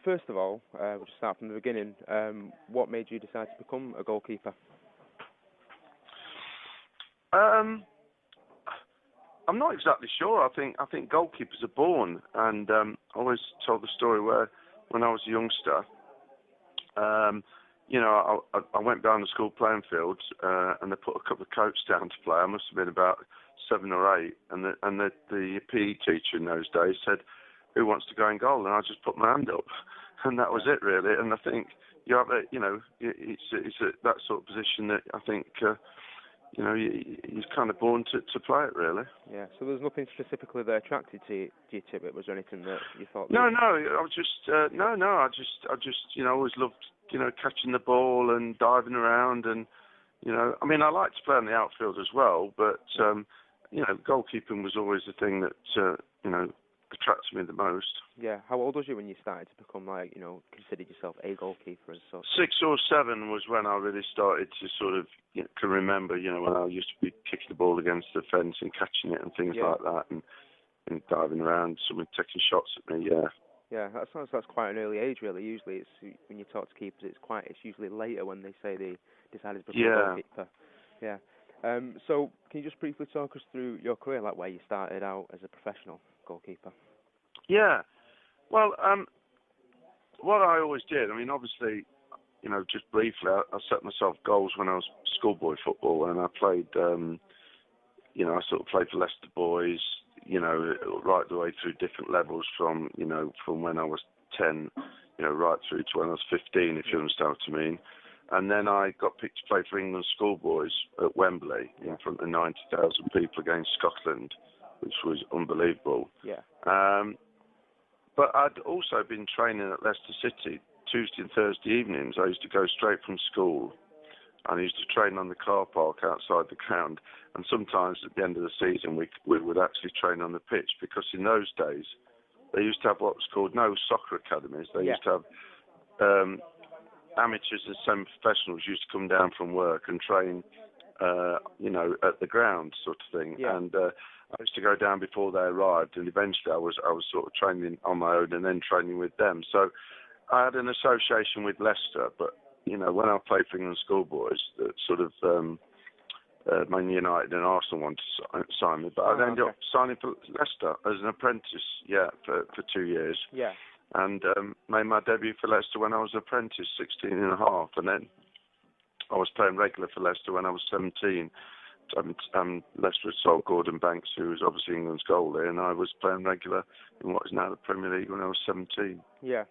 First of all, we'll just start from the beginning. What made you decide to become a goalkeeper? I'm not exactly sure. I think goalkeepers are born, and I always told the story where when I was a youngster, I went down the school playing field, and they put a couple of coats down to play. I must have been about 7 or 8, and the PE teacher in those days said, "Who wants to go in goal?" And I just put my hand up, and that was it really. And I think you have it's that sort of position that I think. He's kind of born to play it, really. Yeah. So there's nothing specifically that attracted you to it. Was there anything that you thought? No. I was just I just always loved catching the ball and diving around, and I mean I like to play on the outfield as well, but goalkeeping was always the thing that attracted me the most. Yeah. How old was you when you started to become considered yourself a goalkeeper and such? 6 or 7 was when I really started to sort of can remember, when I used to be kicking the ball against the fence and catching it and things like that, and diving around, someone taking shots at me. Yeah. Yeah, that's quite an early age, really. Usually, it's when you talk to keepers, it's usually later when they say they decided to become a goalkeeper. Yeah. So, can you just briefly talk us through your career, like where you started out as a professional goalkeeper? Yeah. Well, what I always did, I mean, obviously, just briefly, I set myself goals when I was schoolboy football, and I played, I sort of played for Leicester boys, right the way through different levels from when I was 10, right through to when I was 15, if you understand what I mean. And then I got picked to play for England schoolboys at Wembley in front of 90,000 people against Scotland, which was unbelievable. Yeah. But I'd also been training at Leicester City Tuesday and Thursday evenings. I used to go straight from school, and I used to train on the car park outside the ground. And sometimes at the end of the season, we would actually train on the pitch, because in those days, they used to have what was called no soccer academies. They used to have amateurs and semi-professionals used to come down from work and train, at the ground sort of thing. Yeah. And I used to go down before they arrived, and eventually I was sort of training on my own and then training with them. So I had an association with Leicester, but when I played for England schoolboys, that sort of Man United and Arsenal wanted to sign me, but I ended up signing for Leicester as an apprentice, for 2 years. Yeah. And made my debut for Leicester when I was an apprentice, 16 and a half, and then I was playing regular for Leicester when I was 17. Leicester had sold Gordon Banks, who was obviously England's goalie, and I was playing regular in what is now the Premier League when I was 17. Yeah,